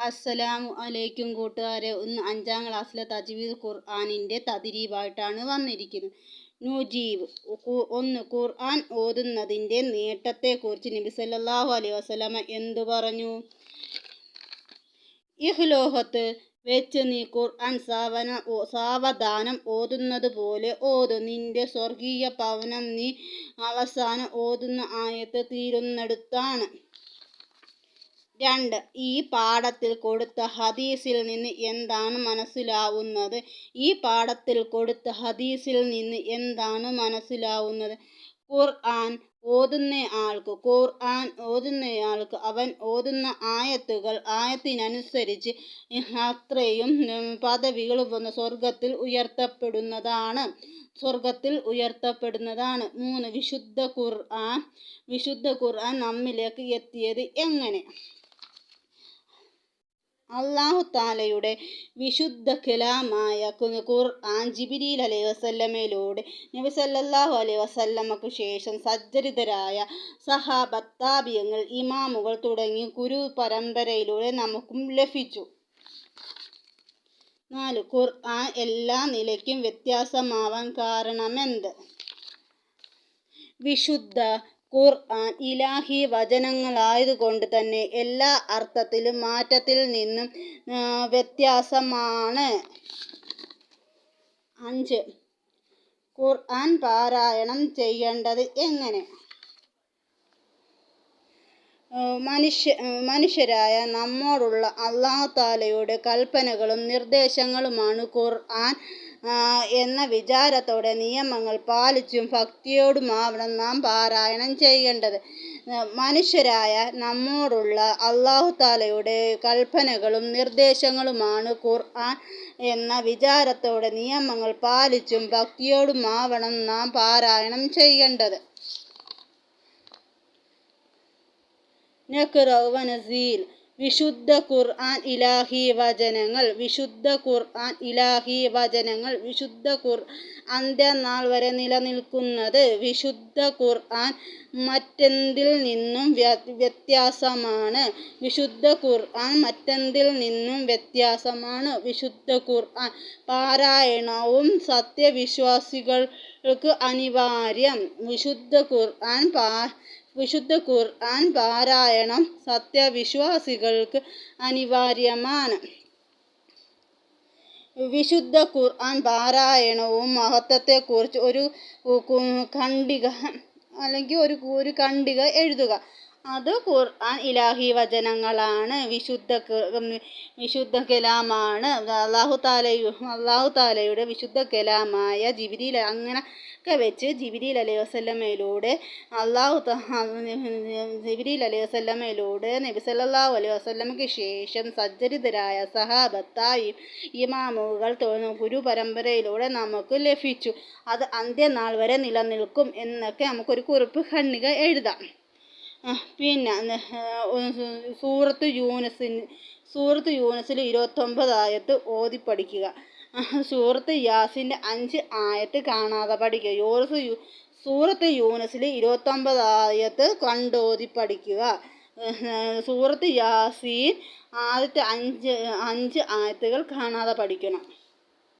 അസ്സലാമു അലൈക്കും കൂട്ടുകാരെ. ഇന്ന് 5ാം ക്ലാസ്സിലെ തജ്വീദ് ഖുർആനിൻ്റെ തദ്രീബായിട്ടാണ് വന്നിരിക്കുന്നത്. നുജീബ്. 1. ഖുർആൻ ഓതുന്നതിൻ്റെ നേട്ടത്തെക്കുറിച്ച് നബി സല്ലല്ലാഹു അലൈഹി വസല്ലമ എന്തു പറഞ്ഞു? ഇഹ്ലോഹത്ത് വെച്ച് നീ ഖുർആൻ സാവധാനം ഓതുന്നത് പോലെ ഓതു. നിന്റെ സ്വർഗീയ ഭവനം നീ അവസാനം ഓതുന്ന ആയത്ത് തീരുന്നിടത്താണ്. 2. ഈ പാഠത്തിൽ കൊടുത്ത ഹദീസിൽ നിന്ന് എന്താണ് മനസ്സിലാവുന്നത്? ഈ പാഠത്തിൽ കൊടുത്ത ഹദീസിൽ നിന്ന് എന്താണ് മനസ്സിലാവുന്നത്? ഖുർആൻ ഓതുന്നയാൾക്ക് അവൻ ഓതുന്ന ആയത്തിനനുസരിച്ച് അത്രയും പദവികൾ സ്വർഗത്തിൽ ഉയർത്തപ്പെടുന്നതാണ്. 3. വിശുദ്ധ ഖുർആൻ നമ്മിലേക്ക് എത്തിയത് എങ്ങനെ? അല്ലാഹു തആലയുടെ വിശുദ്ധ കലാമായ ഖുർആൻ ജിബ്രീൽ അലൈഹിവസല്ലമയിലൂടെ നബി സല്ലല്ലാഹു അലൈഹി വസല്ലമക്ക് ശേഷം സജ്ജരിതരായ സഹാബത്ത്, താബിഈങ്ങൾ, ഇമാമുകൾ തുടങ്ങി ഗുരു പരമ്പരയിലൂടെ നമുക്കും ലഭിച്ചു. 4. ഖുർആൻ എല്ലാ നിലയ്ക്കും വ്യത്യസ്തമാവാൻ കാരണമെന്ത്? വിശുദ്ധ ഖുർആൻ ഇലാഹി വചനങ്ങളായതുകൊണ്ട് തന്നെ എല്ലാ അർത്ഥത്തിലും മാറ്റത്തിൽ നിന്നും വ്യത്യസ്തമാണ്. 5. ഖുർആൻ പാരായണം ചെയ്യേണ്ടത് എങ്ങനെ? മനുഷ്യരായ നമ്മോടുള്ള അല്ലാഹു തആലയുടെ കൽപ്പനകളും നിർദ്ദേശങ്ങളുമാണ് ഖുർആൻ എന്ന വിചാരത്തോടെ നിയമങ്ങൾ പാലിച്ചും ഭക്തിയോടുമാവണം നാം പാരായണം ചെയ്യേണ്ടത്. മനുഷ്യരായ നമ്മോടുള്ള അല്ലാഹു തആലയുടെ കൽപ്പനകളും നിർദ്ദേശങ്ങളുമാണ് ഖുർആൻ എന്ന വിചാരത്തോടെ നിയമങ്ങൾ പാലിച്ചും ഭക്തിയോടുമാവണം നാം പാരായണം ചെയ്യേണ്ടത്. നഖ്റ വ നസീൽ. വിശുദ്ധ ഖുർആൻ ഇലാഹി വചനങ്ങൾ. വിശുദ്ധ ഖുർആൻ അന്ത്യനാൾ വരെ നിലനിൽക്കുന്നത്. വിശുദ്ധ ഖുർആൻ മറ്റെന്തിൽ നിന്നും വ്യത്യാസമാണ്? വിശുദ്ധ ഖുർആൻ പാരായണവും സത്യവിശ്വാസികൾക്ക് അനിവാര്യം. വിശുദ്ധ ഖുർആൻ പാരായണം സത്യവിശ്വാസികൾക്ക് അനിവാര്യമാണ്. വിശുദ്ധ ഖുർആൻ പാരായണവും മഹത്വത്തെക്കുറിച്ച് ഒരു ഖണ്ഡിക എഴുതുക. അത് ഖുർആൻ ഇലാഹി വചനങ്ങളാണ്, വിശുദ്ധ കലാമാണ്, അല്ലാഹു തആലയുടെ വിശുദ്ധ കലാമായ ജിബ്രീൽ അങ്ങനെയൊക്കെ വെച്ച് ജിബ്രീൽ അലൈഹിവസല്ലമയിലൂടെ നബി സല്ലല്ലാഹു അലൈഹി വസല്ലമയ്ക്ക് ശേഷം സജ്ജരിതരായ സഹാബത്ത്, ഇമാമുകൾ ഗുരു പരമ്പരയിലൂടെ നമുക്ക് ലഭിച്ചു. അത് അന്ത്യനാൾ വരെ നിലനിൽക്കും എന്നൊക്കെ നമുക്കൊരു കുറിപ്പ് ഖണ്ഡിക എഴുതാം. പിന്നെ സൂറത്ത് യൂനുസിൽ 29 ആയത്ത് ഓതി പഠിക്കുക. സൂറത്ത് യാസീൻ്റെ 5 ആയത്ത് കാണാതെ പഠിക്കുക. സൂറത്ത് യൂനുസിൽ 29 ആയത്ത് കണ്ടോതി പഠിക്കുക. സൂറത്ത് യാസീൻ ആദ്യത്തെ 5 ആയത്തുകൾ കാണാതെ പഠിക്കണം.